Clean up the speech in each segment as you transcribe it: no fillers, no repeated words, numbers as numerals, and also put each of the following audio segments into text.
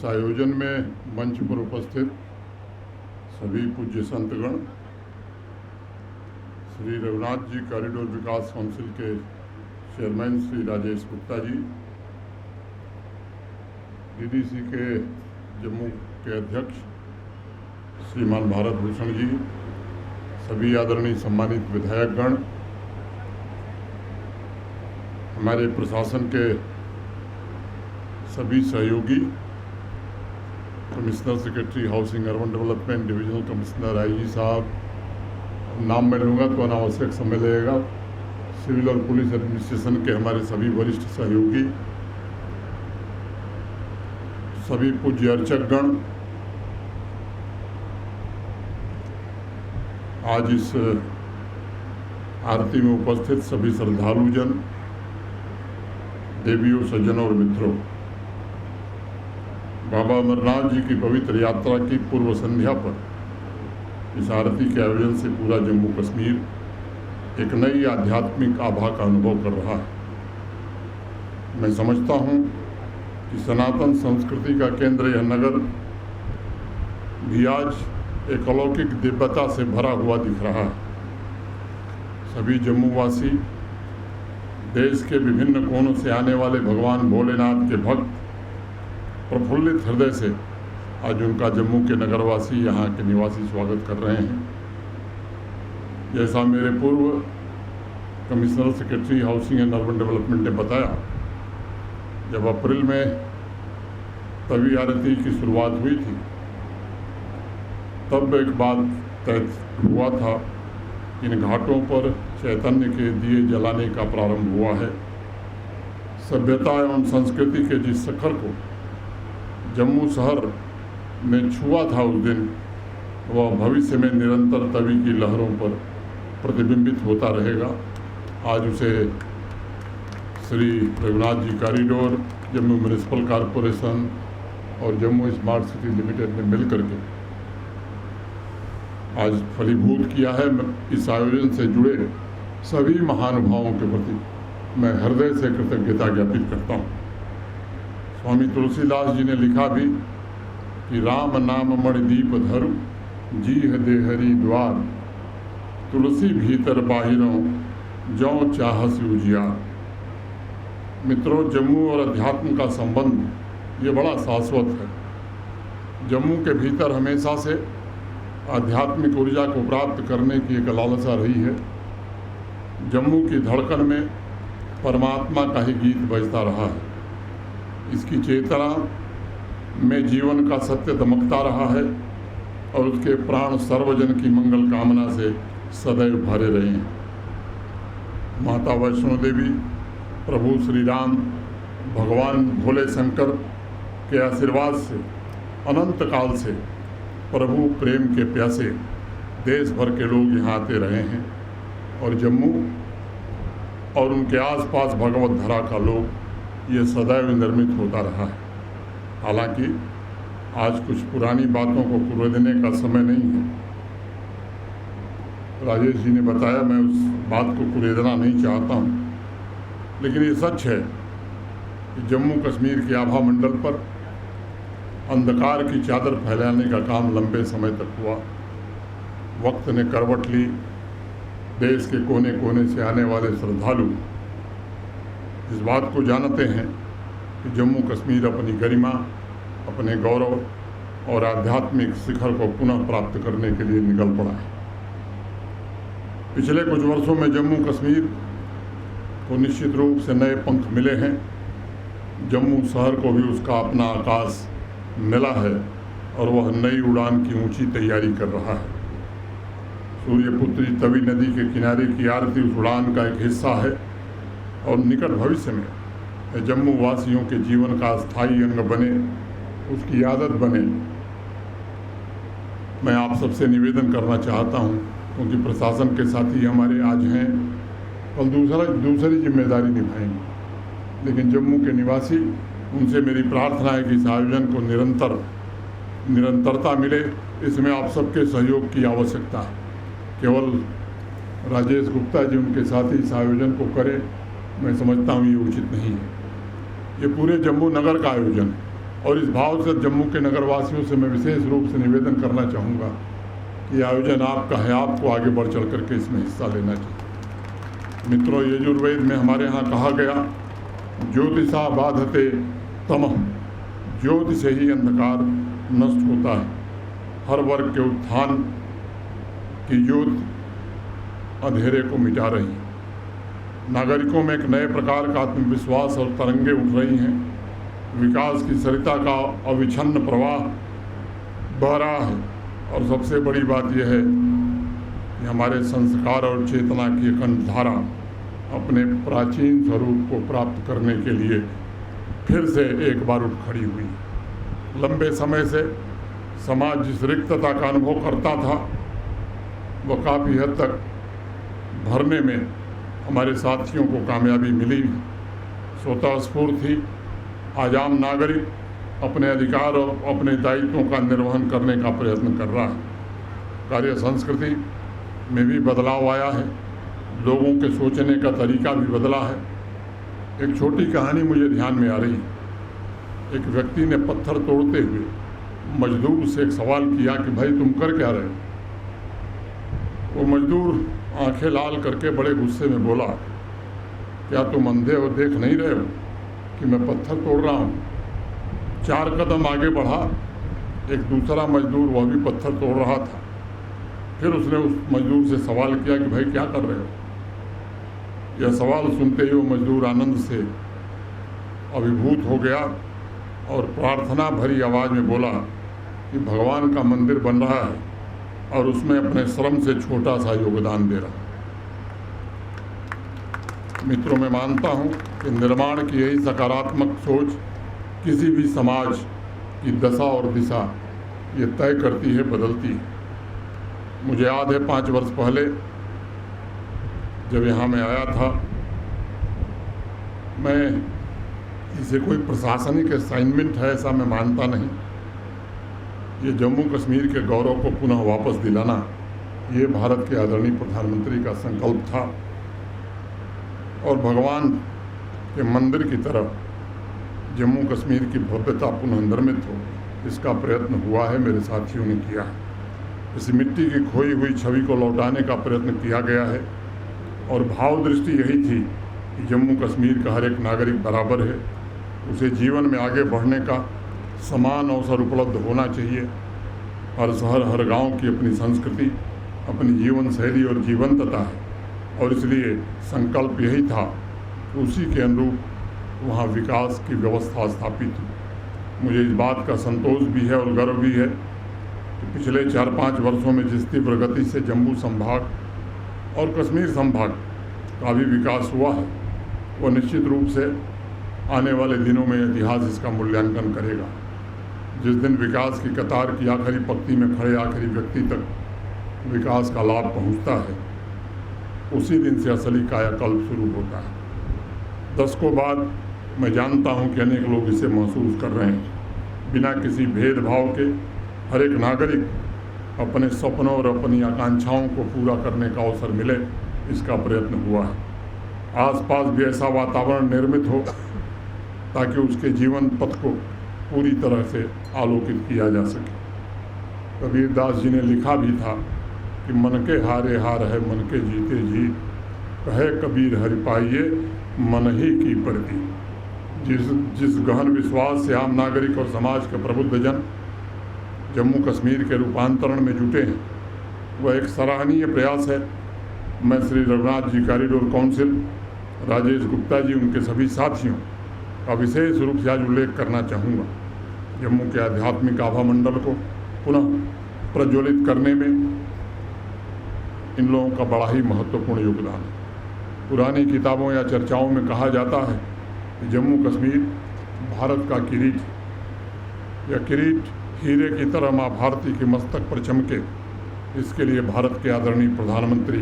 आयोजन में मंच पर उपस्थित सभी पूज्य संतगण, श्री रघुनाथ जी कॉरिडोर विकास काउंसिल के चेयरमैन श्री राजेश गुप्ता जी, डीडीसी के जम्मू के अध्यक्ष श्रीमान भारत भूषण जी, सभी आदरणीय सम्मानित विधायकगण, हमारे प्रशासन के सभी सहयोगी, commissioner secretary housing urban development, divisional commissioner IG साहब, नाम मैं लूँगा तो अनावश्यक समय लगेगा, सिविल और पुलिस एडमिनिस्ट्रेशन के हमारे सभी वरिष्ठ सहयोगी, सभी पूज्य अर्चकगण, आज इस आरती में उपस्थित सभी श्रद्धालुजन, देवियों, सज्जनों और मित्रों, बाबा अमरनाथ जी की पवित्र यात्रा की पूर्व संध्या पर इस आरती के आयोजन से पूरा जम्मू कश्मीर एक नई आध्यात्मिक आभा का अनुभव कर रहा है। मैं समझता हूँ कि सनातन संस्कृति का केंद्र यह नगर भी आज एक अलौकिक दिव्यता से भरा हुआ दिख रहा है। सभी जम्मूवासी, देश के विभिन्न कोनों से आने वाले भगवान भोलेनाथ के भक्त प्रफुल्लित हृदय से आज उनका जम्मू के नगरवासी, यहाँ के निवासी स्वागत कर रहे हैं। जैसा मेरे पूर्व commissioner secretary housing and urban development ने बताया, जब अप्रैल में तवी आरती की शुरुआत हुई थी, तब एक बात तय हुआ था, इन घाटों पर चैतन्य के दिए जलाने का प्रारंभ हुआ है। सभ्यता एवं संस्कृति के जिस शिखर को जम्मू शहर ने छुआ था उस दिन, वह भविष्य में निरंतर तवी की लहरों पर प्रतिबिंबित होता रहेगा। आज उसे Shri Raghunath ji corridor, Jammu municipal corporation और जम्मू स्मार्ट सिटी लिमिटेड ने मिलकर के आज फलीभूत किया है। इस आयोजन से जुड़े सभी महानुभावों के प्रति मैं हृदय से कृतज्ञता ज्ञापित करता हूँ। स्वामी तुलसीदास जी ने लिखा भी कि राम नाम मणिदीप धरु, जीह देहरी द्वार, तुलसी भीतर बाहिरों, जौ चाहस उजियार। मित्रों, जम्मू और अध्यात्म का संबंध ये बड़ा शाश्वत है। जम्मू के भीतर हमेशा से आध्यात्मिक ऊर्जा को प्राप्त करने की एक लालसा रही है। जम्मू की धड़कन में परमात्मा का ही गीत बजता रहा है। इसकी चेतना में जीवन का सत्य दमकता रहा है और उसके प्राण सर्वजन की मंगल कामना से सदैव भरे रहे हैं। माता वैष्णो देवी, प्रभु श्री राम, भगवान भोले शंकर के आशीर्वाद से अनंत काल से प्रभु प्रेम के प्यासे देश भर के लोग यहाँ आते रहे हैं और जम्मू और उनके आसपास भगवत धरा का लोग ये सदैव निर्मित होता रहा है। हालांकि आज कुछ पुरानी बातों को कुरेदने का समय नहीं है। राजेश जी ने बताया, मैं उस बात को कुरेदना नहीं चाहता हूँ, लेकिन ये सच है कि जम्मू कश्मीर के आभा मंडल पर अंधकार की चादर फैलाने का काम लंबे समय तक हुआ। वक्त ने करवट ली। देश के कोने कोने से आने वाले श्रद्धालु इस बात को जानते हैं कि जम्मू कश्मीर अपनी गरिमा, अपने गौरव और आध्यात्मिक शिखर को पुनः प्राप्त करने के लिए निकल पड़ा है। पिछले कुछ वर्षों में जम्मू कश्मीर को निश्चित रूप से नए पंख मिले हैं। जम्मू शहर को भी उसका अपना आकाश मिला है और वह नई उड़ान की ऊंची तैयारी कर रहा है। सूर्यपुत्री तवी नदी के किनारे की आरती उस उड़ान का एक हिस्सा है और निकट भविष्य में जम्मू वासियों के जीवन का स्थायी अंग बने, उसकी आदत बने। मैं आप सबसे निवेदन करना चाहता हूं, क्योंकि प्रशासन के साथी हमारे आज हैं, कल दूसरी जिम्मेदारी निभाएंगे, लेकिन जम्मू के निवासी, उनसे मेरी प्रार्थना है कि इस आयोजन को निरंतरता मिले। इसमें आप सबके सहयोग की आवश्यकता है। केवल राजेश गुप्ता जी उनके साथी इस आयोजन को करें, मैं समझता हूँ ये उचित नहीं है। ये पूरे जम्मू नगर का आयोजन है और इस भाव से जम्मू के नगरवासियों से मैं विशेष रूप से निवेदन करना चाहूँगा कि आयोजन आपका है, आपको आगे बढ़ चढ़ करके इसमें हिस्सा लेना चाहिए। मित्रों, यजुर्वेद में हमारे यहाँ कहा गया, ज्योतिषा बाधते तमः, ज्योति से ही अंधकार नष्ट होता है। हर वर्ग के उत्थान की ज्योति अंधेरे को मिटा रही है। नागरिकों में एक नए प्रकार का आत्मविश्वास और तरंगे उठ रही हैं। विकास की सरिता का अविच्छिन्न प्रवाह बह रहा है। और सबसे बड़ी बात यह है कि हमारे संस्कार और चेतना की अखंड धारा अपने प्राचीन स्वरूप को प्राप्त करने के लिए फिर से एक बार उठ खड़ी हुई। लंबे समय से समाज जिस रिक्तता का अनुभव करता था, वह काफ़ी हद तक भरने में हमारे साथियों को कामयाबी मिली। स्वतः स्फूर्त ही आज आम नागरिक अपने अधिकार और अपने दायित्वों का निर्वहन करने का प्रयत्न कर रहा है। कार्य संस्कृति में भी बदलाव आया है, लोगों के सोचने का तरीका भी बदला है। एक छोटी कहानी मुझे ध्यान में आ रही है। एक व्यक्ति ने पत्थर तोड़ते हुए मजदूर से एक सवाल किया कि भाई तुम कर क्या रहे हो? वो मजदूर आंखें लाल करके बड़े गुस्से में बोला, क्या तुम अंधे हो, देख नहीं रहे हो कि मैं पत्थर तोड़ रहा हूँ? 4 कदम आगे बढ़ा, एक दूसरा मजदूर वह भी पत्थर तोड़ रहा था। फिर उसने उस मजदूर से सवाल किया कि भाई क्या कर रहे हो? यह सवाल सुनते ही वो मजदूर आनंद से अभिभूत हो गया और प्रार्थना भरी आवाज़ में बोला कि भगवान का मंदिर बन रहा है और उसमें अपने श्रम से छोटा सा योगदान दे रहा। मित्रों, मैं मानता हूँ कि निर्माण की यही सकारात्मक सोच किसी भी समाज की दशा और दिशा ये तय करती है, बदलती है। मुझे याद है 5 वर्ष पहले जब यहाँ मैं आया था, मैं इसे कोई प्रशासनिक असाइनमेंट है ऐसा मैं मानता नहीं। ये जम्मू कश्मीर के गौरव को पुनः वापस दिलाना, ये भारत के आदरणीय प्रधानमंत्री का संकल्प था। और भगवान के मंदिर की तरफ जम्मू कश्मीर की भव्यता पुनः निर्मित हो, इसका प्रयत्न हुआ है, मेरे साथियों ने किया है। इस मिट्टी की खोई हुई छवि को लौटाने का प्रयत्न किया गया है और भाव दृष्टि यही थी कि जम्मू कश्मीर का हर एक नागरिक बराबर है, उसे जीवन में आगे बढ़ने का समान अवसर उपलब्ध होना चाहिए। हर शहर, हर गांव की अपनी संस्कृति, अपनी जीवन शैली और जीवंतता है और इसलिए संकल्प यही था कि उसी के अनुरूप वहाँ विकास की व्यवस्था स्थापित हो। मुझे इस बात का संतोष भी है और गर्व भी है कि पिछले 4-5 वर्षों में जिस तीव्र गति से जम्मू संभाग और कश्मीर संभाग का भी विकास हुआ है, वह निश्चित रूप से आने वाले दिनों में इतिहास इसका मूल्यांकन करेगा। जिस दिन विकास की कतार की आखिरी पंक्ति में खड़े आखिरी व्यक्ति तक विकास का लाभ पहुंचता है, उसी दिन से असली कायाकल्प शुरू होता है। दशकों बाद मैं जानता हूं कि अनेक लोग इसे महसूस कर रहे हैं। बिना किसी भेदभाव के हर एक नागरिक अपने सपनों और अपनी आकांक्षाओं को पूरा करने का अवसर मिले, इसका प्रयत्न हुआ है। आसपास भी ऐसा वातावरण निर्मित हो ताकि उसके जीवन पथ को पूरी तरह से आलोकित किया जा सके। कबीरदास जी ने लिखा भी था कि मन के हारे हार है, मन के जीते जीत, कहे कबीर हरि पाइये मन ही की प्रति। जिस गहन विश्वास से आम नागरिक और समाज के प्रबुद्ध जन जम्मू कश्मीर के रूपांतरण में जुटे हैं, वह एक सराहनीय प्रयास है। मैं श्री रघुनाथ जी कॉरिडोर काउंसिल, राजेश गुप्ता जी, उनके सभी साथियों का विशेष रूप से आज उल्लेख करना चाहूँगा। जम्मू के आध्यात्मिक आभा मंडल को पुनः प्रज्वलित करने में इन लोगों का बड़ा ही महत्वपूर्ण योगदान है। पुरानी किताबों या चर्चाओं में कहा जाता है कि जम्मू कश्मीर भारत का किरीट, या किरीट हीरे की तरह माँ भारती के मस्तक पर चमके, इसके लिए भारत के आदरणीय प्रधानमंत्री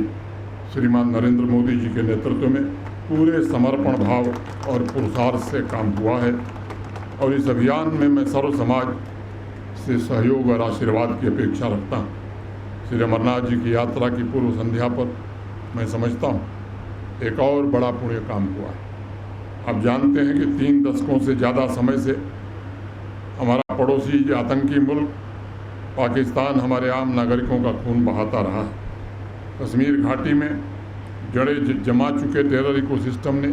श्रीमान नरेंद्र मोदी जी के नेतृत्व में पूरे समर्पण भाव और पुरुषार्थ से काम हुआ है। और इस अभियान में मैं सर्व समाज से सहयोग और आशीर्वाद की अपेक्षा रखता हूँ। श्री अमरनाथ जी की यात्रा की पूर्व संध्या पर मैं समझता हूँ एक और बड़ा पुण्य काम हुआ है। आप जानते हैं कि 3 दशकों से ज़्यादा समय से पड़ोसी आतंकी मुल्क पाकिस्तान हमारे आम नागरिकों का खून बहाता रहा है। कश्मीर घाटी में जड़ें जमा चुके टेरर इकोसिस्टम ने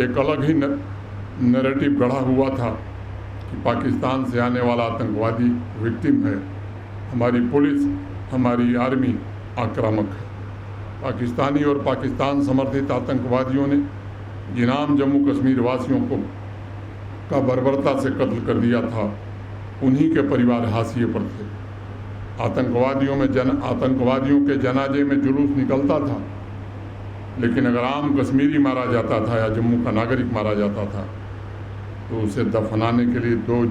एक अलग ही नैरेटिव गढ़ा हुआ था कि पाकिस्तान से आने वाला आतंकवादी विक्टिम है, हमारी पुलिस, हमारी आर्मी आक्रामक है। पाकिस्तानी और पाकिस्तान समर्थित आतंकवादियों ने जिनाम जम्मू कश्मीर वासियों का बर्बरता से कत्ल कर दिया था, उन्हीं के परिवार हाशिए पर थे। आतंकवादियों के जनाजे में जुलूस निकलता था, लेकिन अगर आम कश्मीरी मारा जाता था या जम्मू का नागरिक मारा जाता था तो उसे दफनाने के लिए दो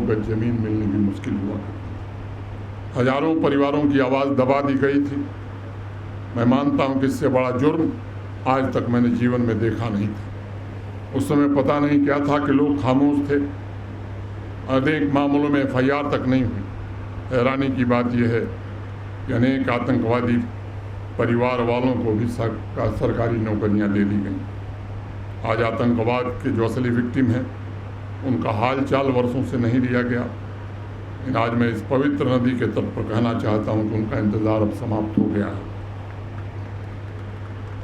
गज जमीन मिलनी भी मुश्किल हुआ करती। हजारों परिवारों की आवाज़ दबा दी गई थी। मैं मानता हूँ कि इससे बड़ा जुर्म आज तक मैंने जीवन में देखा नहीं था। उस समय पता नहीं क्या था कि लोग खामोश थे। अनेक मामलों में FIR तक नहीं हुई। हैरानी की बात यह है कि अनेक आतंकवादी परिवार वालों को भी सरकारी नौकरियां दे दी गई। आज आतंकवाद के जो असली विक्टिम हैं उनका हाल चाल वर्षों से नहीं लिया गया। लेकिन आज मैं इस पवित्र नदी के तट पर कहना चाहता हूं कि उनका इंतज़ार अब समाप्त हो गया है।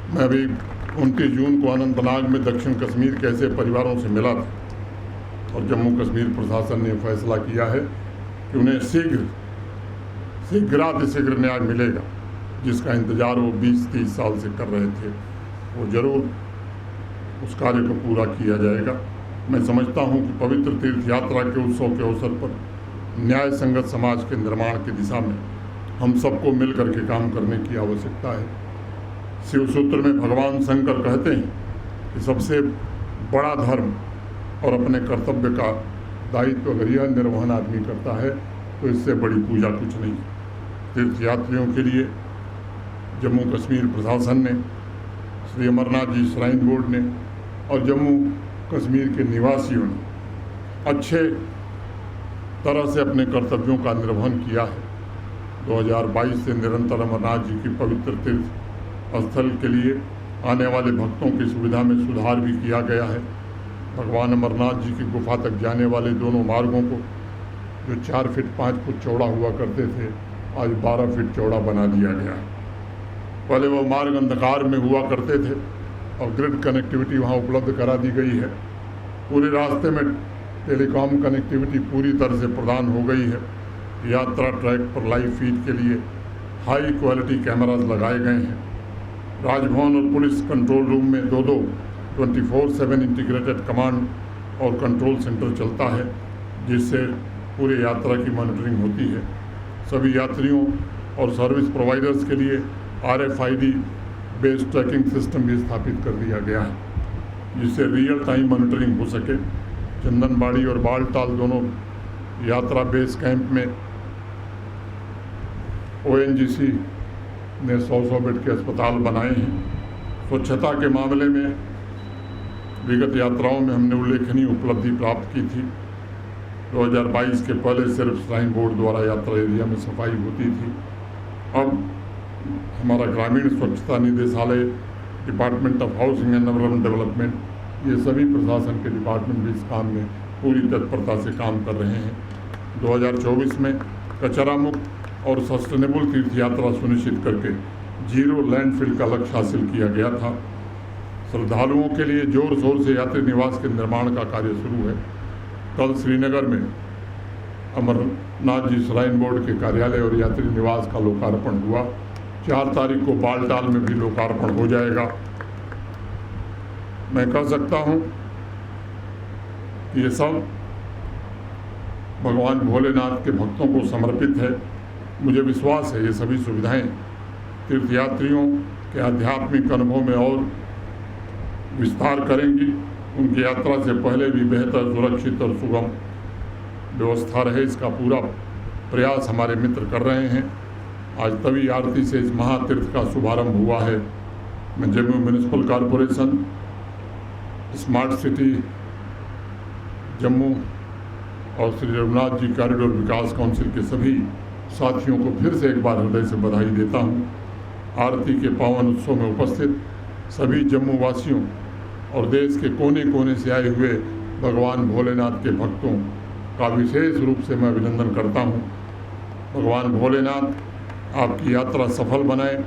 मैं अभी 29 जून को अनंतनाग में दक्षिण कश्मीर के ऐसे परिवारों से मिला था और जम्मू कश्मीर प्रशासन ने फैसला किया है कि उन्हें शीघ्र न्याय मिलेगा, जिसका इंतज़ार वो 20-30 साल से कर रहे थे। वो ज़रूर उस कार्य को पूरा किया जाएगा। मैं समझता हूँ कि पवित्र तीर्थ यात्रा के उत्सव के अवसर पर न्याय संगत समाज के निर्माण की दिशा में हम सबको मिलकर के काम करने की आवश्यकता है। शिव सूत्र में भगवान शंकर कहते हैं कि सबसे बड़ा धर्म और अपने कर्तव्य का दायित्व अगर यह निर्वहन आदमी करता है तो इससे बड़ी पूजा कुछ नहीं। तीर्थयात्रियों के लिए जम्मू कश्मीर प्रशासन ने, श्री अमरनाथ जी श्राइन बोर्ड ने और जम्मू कश्मीर के निवासियों ने अच्छे तरह से अपने कर्तव्यों का निर्वहन किया है। 2022 से निरंतर अमरनाथ जी की पवित्र तीर्थ स्थल के लिए आने वाले भक्तों की सुविधा में सुधार भी किया गया है। भगवान अमरनाथ जी की गुफा तक जाने वाले दोनों मार्गों को जो 4 फीट 5 फुट चौड़ा हुआ करते थे आज 12 फीट चौड़ा बना दिया गया है। पहले वो मार्ग अंधकार में हुआ करते थे और ग्रिड कनेक्टिविटी वहाँ उपलब्ध करा दी गई है। पूरे रास्ते में टेलीकॉम कनेक्टिविटी पूरी तरह से प्रदान हो गई है। यात्रा ट्रैक पर लाइव फीड के लिए हाई क्वालिटी कैमराज लगाए गए हैं। राजभवन और पुलिस कंट्रोल रूम में 24/7 इंटीग्रेटेड कमांड और कंट्रोल सेंटर चलता है, जिससे पूरे यात्रा की मॉनिटरिंग होती है। सभी यात्रियों और सर्विस प्रोवाइडर्स के लिए RFID बेस्ड ट्रैकिंग सिस्टम भी स्थापित कर दिया गया है, जिससे रियल टाइम मॉनिटरिंग हो सके। चंदनबाड़ी और बालटाल दोनों यात्रा बेस कैंप में ONGC ने 100 बेड के अस्पताल बनाए हैं। स्वच्छता के मामले में विगत यात्राओं में हमने उल्लेखनीय उपलब्धि प्राप्त की थी। 2022 के पहले सिर्फ श्राइन बोर्ड द्वारा यात्रा एरिया में सफाई होती थी। अब हमारा ग्रामीण स्वच्छता निदेशालय, department of housing and urban development, ये सभी प्रशासन के डिपार्टमेंट भी इस काम में पूरी तत्परता से काम कर रहे हैं। 2024 में कचरा मुक्त और सस्टेनेबल तीर्थ यात्रा सुनिश्चित करके 0 लैंडफिल का लक्ष्य हासिल किया गया था। श्रद्धालुओं के लिए जोर शोर से यात्री निवास के निर्माण का कार्य शुरू है। कल श्रीनगर में अमरनाथ जी श्राइन बोर्ड के कार्यालय और यात्री निवास का लोकार्पण हुआ। 4 तारीख को बालटाल में भी लोकार्पण हो जाएगा। मैं कह सकता हूँ कि ये सब भगवान भोलेनाथ के भक्तों को समर्पित है। मुझे विश्वास है ये सभी सुविधाएं तीर्थयात्रियों के आध्यात्मिक अनुभव में और विस्तार करेंगी। उनकी यात्रा से पहले भी बेहतर, सुरक्षित और सुगम व्यवस्था रहे, इसका पूरा प्रयास हमारे मित्र कर रहे हैं। आज तवी आरती से इस महातीर्थ का शुभारंभ हुआ है। मैं Jammu municipal corporation, smart city Jammu और श्री रघुनाथ जी कॉरिडोर विकास काउंसिल के सभी साथियों को फिर से एक बार हृदय से बधाई देता हूँ। आरती के पावन उत्सव में उपस्थित सभी जम्मू वासियों और देश के कोने कोने से आए हुए भगवान भोलेनाथ के भक्तों का विशेष रूप से मैं अभिनंदन करता हूँ। भगवान भोलेनाथ आपकी यात्रा सफल बनाए,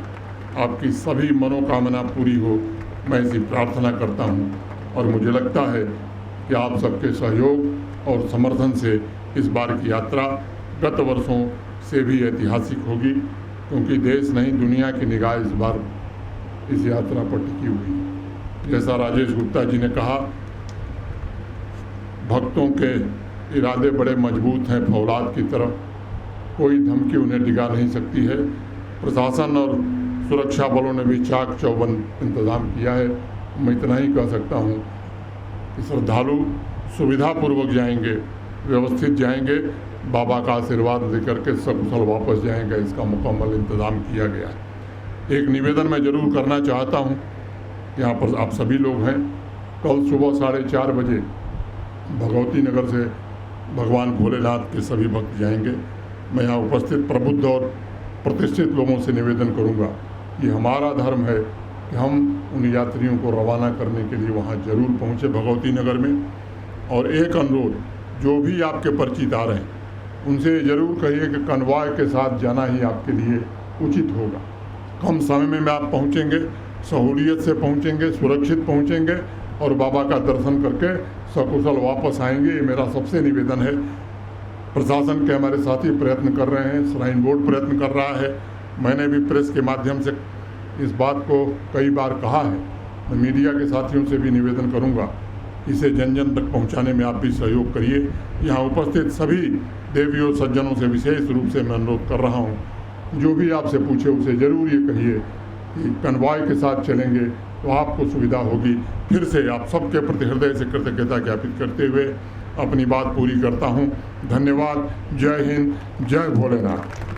आपकी सभी मनोकामना पूरी हो, मैं इसी प्रार्थना करता हूँ। और मुझे लगता है कि आप सबके सहयोग और समर्थन से इस बार की यात्रा गत वर्षों से भी ऐतिहासिक होगी, क्योंकि देश नहीं दुनिया की निगाह इस बार इस यात्रा पर टिकी हुई है। जैसा राजेश गुप्ता जी ने कहा, भक्तों के इरादे बड़े मजबूत हैं फौलाद की तरह, कोई धमकी उन्हें डिगा नहीं सकती है। प्रशासन और सुरक्षा बलों ने भी चाक चौबंद इंतज़ाम किया है। मैं इतना ही कह सकता हूँ कि श्रद्धालु सुविधापूर्वक जाएंगे, व्यवस्थित जाएंगे, बाबा का आशीर्वाद लेकर के सकुशल वापस जाएंगे, इसका मुकम्मल इंतज़ाम किया गया है। एक निवेदन मैं ज़रूर करना चाहता हूँ, यहाँ पर आप सभी लोग हैं, कल सुबह 4:30 बजे भगवती नगर से भगवान भोलेनाथ के सभी भक्त जाएंगे। मैं यहाँ उपस्थित प्रबुद्ध और प्रतिष्ठित लोगों से निवेदन करूँगा कि हमारा धर्म है कि हम उन यात्रियों को रवाना करने के लिए वहाँ जरूर पहुँचे भगवती नगर में। और एक अनुरोध, जो भी आपके परिचित आ रहे हैं उनसे ज़रूर कहिए कि कन्वॉय के साथ जाना ही आपके लिए उचित होगा। कम समय में आप पहुँचेंगे, सहूलियत से पहुँचेंगे, सुरक्षित पहुँचेंगे और बाबा का दर्शन करके सकुशल वापस आएंगे। ये मेरा सबसे निवेदन है। प्रशासन के हमारे साथी प्रयत्न कर रहे हैं, श्राइन बोर्ड प्रयत्न कर रहा है। मैंने भी प्रेस के माध्यम से इस बात को कई बार कहा है। मैं मीडिया के साथियों से भी निवेदन करूंगा, इसे जन जन तक पहुंचाने में आप भी सहयोग करिए। यहाँ उपस्थित सभी देवियों सज्जनों से विशेष रूप से मैं अनुरोध कर रहा हूँ, जो भी आपसे पूछे उसे ज़रूर ये कहिए कि कन्वॉय के साथ चलेंगे तो आपको सुविधा होगी। फिर से आप सबके प्रति हृदय से कृतज्ञता ज्ञापित करते हुए अपनी बात पूरी करता हूँ। धन्यवाद। जय हिंद, जय भोलेनाथ।